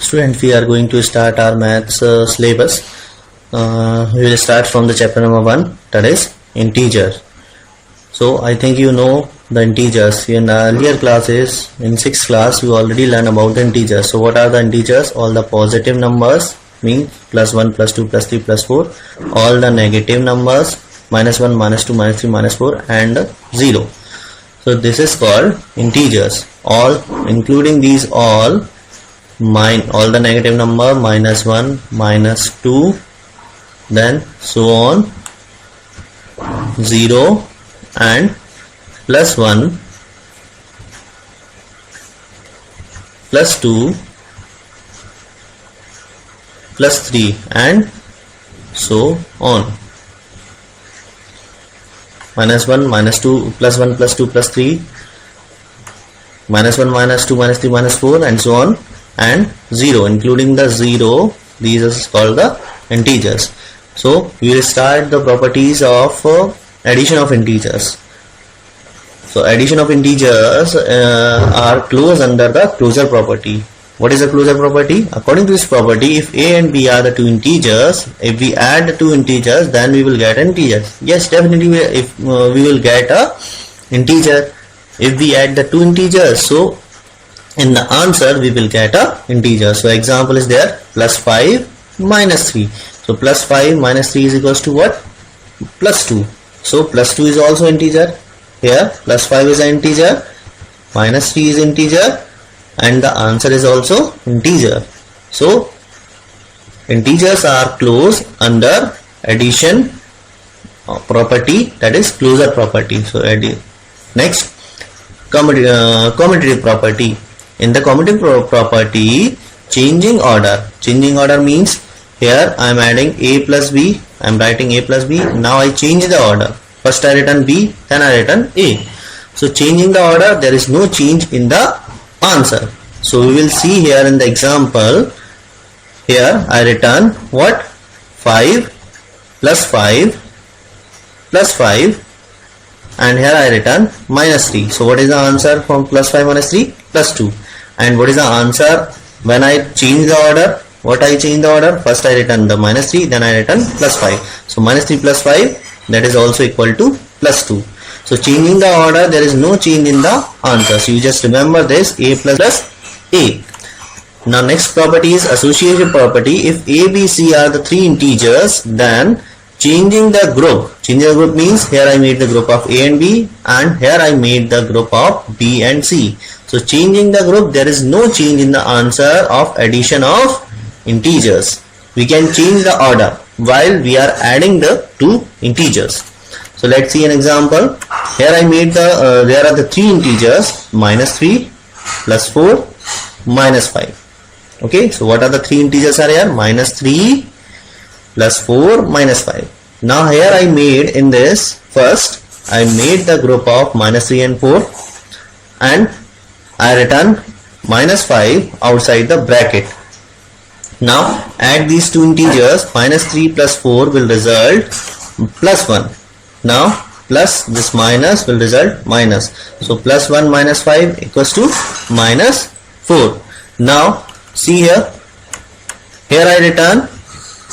Students, we are going to start our maths syllabus. We will start from the chapter number 1, that is integer. So I think you know the integers. In earlier classes, in 6th class, we already learned about the integers. So what are the integers? All the positive numbers, mean plus 1, plus 2, plus 3, plus 4. All the negative numbers, minus 1, minus 2, minus 3, minus 4 and 0. So this is called integers. All, including these all the negative number, minus 1, minus 2, then so on, 0 and plus 1, plus 2, plus 3 and so on. Minus 1, minus 2, plus 1, plus 2, plus 3, minus 1, minus 2, minus 3, minus 4 and so on, and 0, including the 0. These is called the integers. So we will start the properties of addition of integers. So addition of integers are closed under the closure property. What is the closure property? According to this property, if a and b are the two integers, if we add the two integers, then we will get an integer. Yes, definitely we will get a integer if we add the two integers. So in the answer we will get a integer. So example is there, plus 5 minus 3. So plus 5 minus 3 is equals to what? Plus 2. So plus 2 is also integer. Here plus 5 is an integer, minus 3 is integer, and the answer is also integer. So integers are closed under addition property, that is closure property. So next, commutative property. In the commutative property, changing order means here I am adding a plus b, I am writing a plus b. Now I change the order. First I written b, then I written a. So changing the order, there is no change in the answer. So we will see here in the example. Here I return what? 5 plus 5 plus 5, and here I return minus 3. So what is the answer from plus 5 minus 3? Plus 2. And what is the answer when I change the order? What I change the order? First I return the minus 3, then I return plus 5. So minus 3 plus 5, that is also equal to plus 2. So changing the order, there is no change in the answer. So you just remember this, a plus a. Now next property is associative property. If a, b, c are the three integers, then changing the group. Changing the group means here I made the group of a and b, and here I made the group of b and c. So changing the group, there is no change in the answer of addition of integers. We can change the order while we are adding the two integers. So let's see an example. Here I made the there are the three integers, minus 3, plus 4, minus 5. Okay, so what are the three integers are here? Minus 3, plus 4, minus 5. Now here I made in this, first I made the group of minus 3 and 4, and I return minus 5 outside the bracket. Now add these two integers, minus 3 plus 4 will result plus 1. Now plus this minus will result minus. So plus 1 minus 5 equals to minus 4. Now see here I return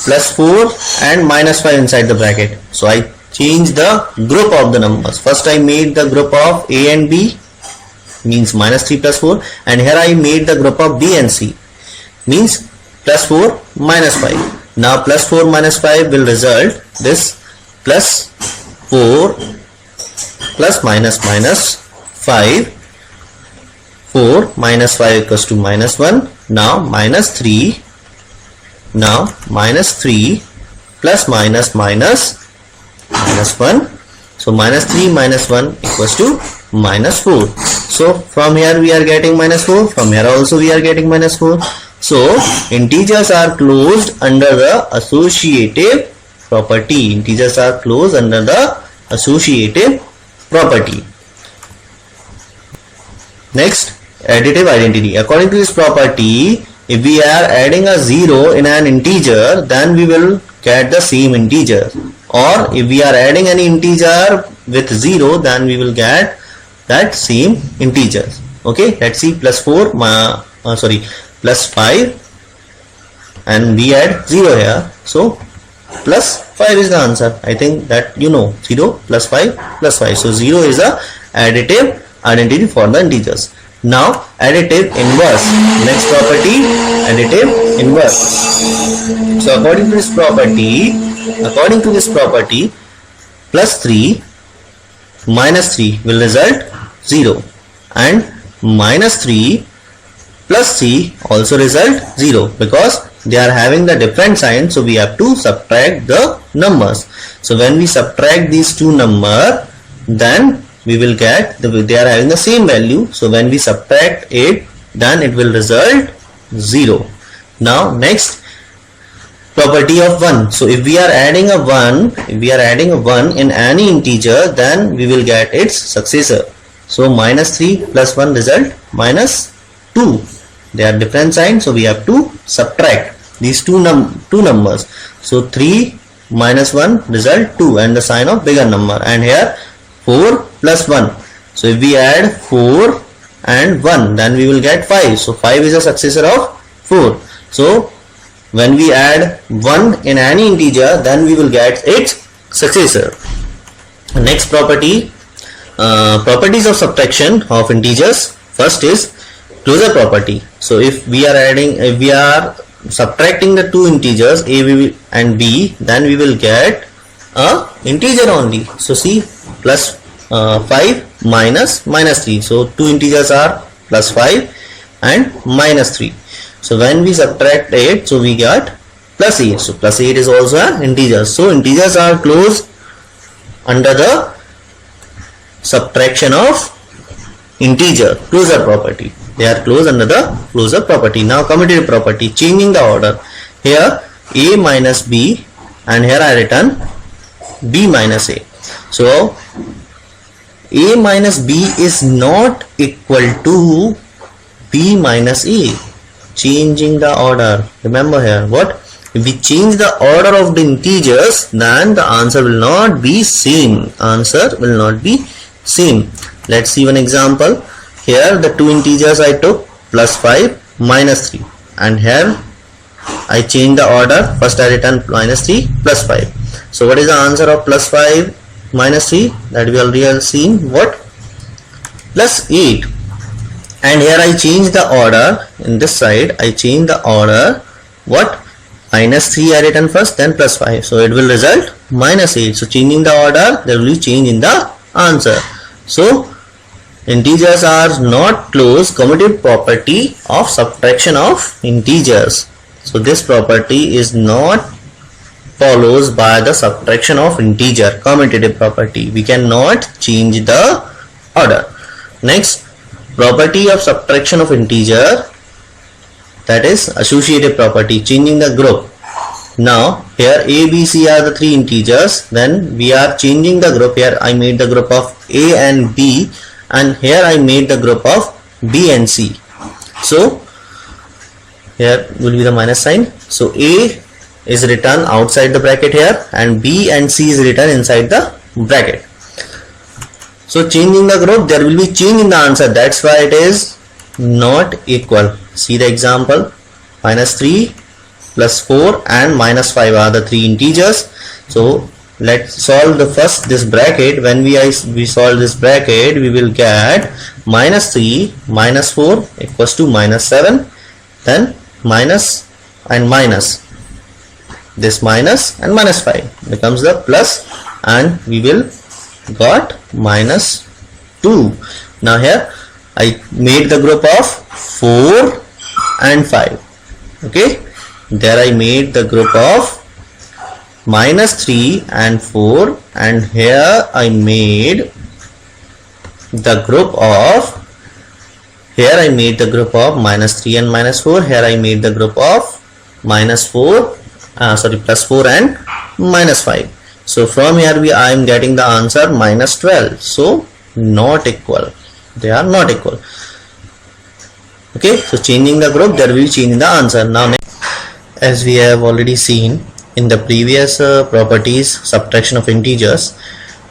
plus 4 and minus 5 inside the bracket. So I change the group of the numbers. First I made the group of a and b, means minus 3 plus 4, and here I made the group of b and c, means plus 4 minus 5. Now plus 4 minus 5 will result this plus 4 plus minus 5. 4 minus 5 equals to minus 1. Now minus 3. Now minus 3 plus minus 1. So minus 3 minus 1 equals to minus 4. So from here we are getting minus 4. From here also we are getting minus 4. So integers are closed under the associative property. Integers are closed under the associative property. Next, additive identity. According to this property, if we are adding a 0 in an integer, then we will get the same integer. Or if we are adding any integer with 0, then we will get that same integer. Okay, let's see, plus 5 and we add 0 here, so plus 5 is the answer. I think that you know 0 plus 5 plus 5. So 0 is a additive identity for the integers. Now additive inverse. Next property, additive inverse. So according to this property, plus 3 minus 3 will result 0, and minus 3 plus 3 also result 0, because they are having the different signs, so we have to subtract the numbers. So when we subtract these two numbers, then we will get they are having the same value. So when we subtract it, then it will result 0. Now next, property of 1. So if we are adding a 1 in any integer, then we will get its successor. So minus 3 plus 1 result minus 2. They are different signs, so we have to subtract these two numbers. So 3 minus 1 result 2, and the sign of bigger number. And here 4 plus 1. So if we add 4 and 1, then we will get 5. So 5 is a successor of 4. So when we add 1 in any integer, then we will get its successor. Next property, properties of subtraction of integers. First is closure property. So if we are subtracting the two integers a and b, then we will get a integer only. So see, plus 5 minus 3. So two integers are plus 5 and minus 3. So when we subtract 8, so we got plus 8. So plus 8 is also an integer. So integers are closed under the subtraction of integer, closure property. They are closed under the closure property. Now commutative property, changing the order. Here a minus b, and here I written b minus a. So a minus b is not equal to b minus a. Changing the order. Remember here, what? If we change the order of the integers, then the answer will not be same. Answer will not be same. Let's see one example. Here the two integers I took, plus 5 minus 3, and here I change the order. First I written minus 3 plus 5. So what is the answer of plus 5 minus 3? That we already seen. What? Plus 8. And here I change the order. In this side I change the order. What? Minus 3 I written first, then plus 5. So it will result minus 8. So changing the order, there will be change in the answer. So integers are not closed. Commutative property of subtraction of integers. So this property is not follows by the subtraction of integer. Commutative property, we cannot change the order. Next, property of subtraction of integer, that is associative property, changing the group. Now here a, b, c are the three integers, then we are changing the group. Here I made the group of a and b, and here I made the group of b and c. So here will be the minus sign. So a is written outside the bracket here, and b and c is written inside the bracket. So changing the group, there will be change in the answer. That's why it is not equal. See the example. Minus 3 plus 4 and minus 5 are the three integers. So let's solve the first this bracket. When we solve this bracket, we will get minus 3 minus 4 equals to minus 7, then minus and minus. This minus and minus 5 becomes the plus, and we will got minus 2. Now here I made the group of 4 and 5. Okay, there I made the group of minus 3 and 4, and here I made the group of minus 3 and minus 4. Here I made the group of minus 4 plus 4 and minus 5. So from here I am getting the answer minus 12. So not equal. They are not equal. Okay, so changing the group, there will be change in the answer. Now next, as we have already seen in the previous properties, subtraction of integers,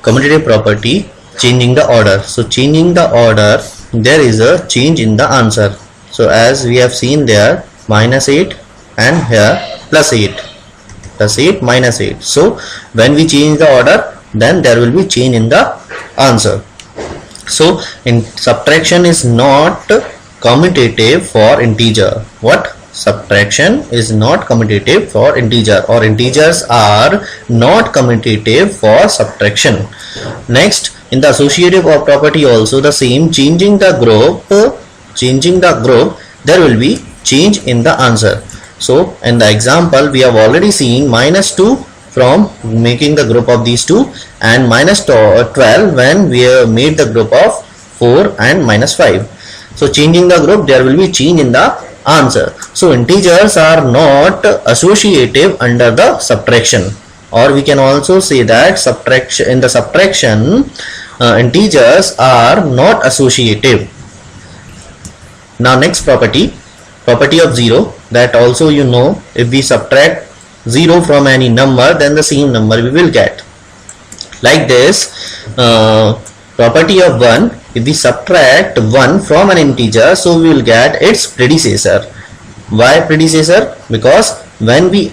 commutative property, changing the order. So changing the order, there is a change in the answer. So as we have seen there, minus 8 and here plus 8, plus 8 minus 8. So when we change the order, then there will be change in the answer. So in subtraction is not commutative for integer. What? Subtraction is not commutative for integer, or integers are not commutative for subtraction. Next, in the associative property also the same, changing the group, there will be change in the answer. So in the example we have already seen minus 2 from making the group of these two, and minus 12 when we have made the group of 4 and minus 5. So changing the group, there will be change in the answer. So integers are not associative under the subtraction, or we can also say that subtraction, in the subtraction integers are not associative. Now next property of 0, that also you know, if we subtract 0 from any number, then the same number we will get. Like this, property of 1, if we subtract 1 from an integer, so we will get its predecessor. Why predecessor? Because when we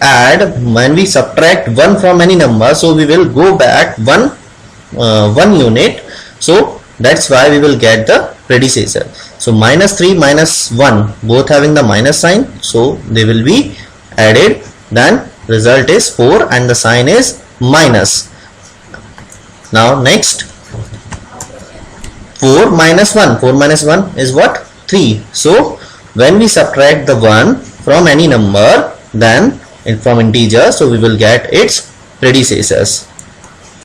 subtract 1 from any number, so we will go back 1 unit, so that's why we will get the predecessor. So minus 3 minus 1 both having the minus sign, so they will be added, then result is 4 and the sign is minus. Now next, 4 minus 1 is what? 3. So when we subtract the 1 from any number, then from integer, so we will get its predecessors.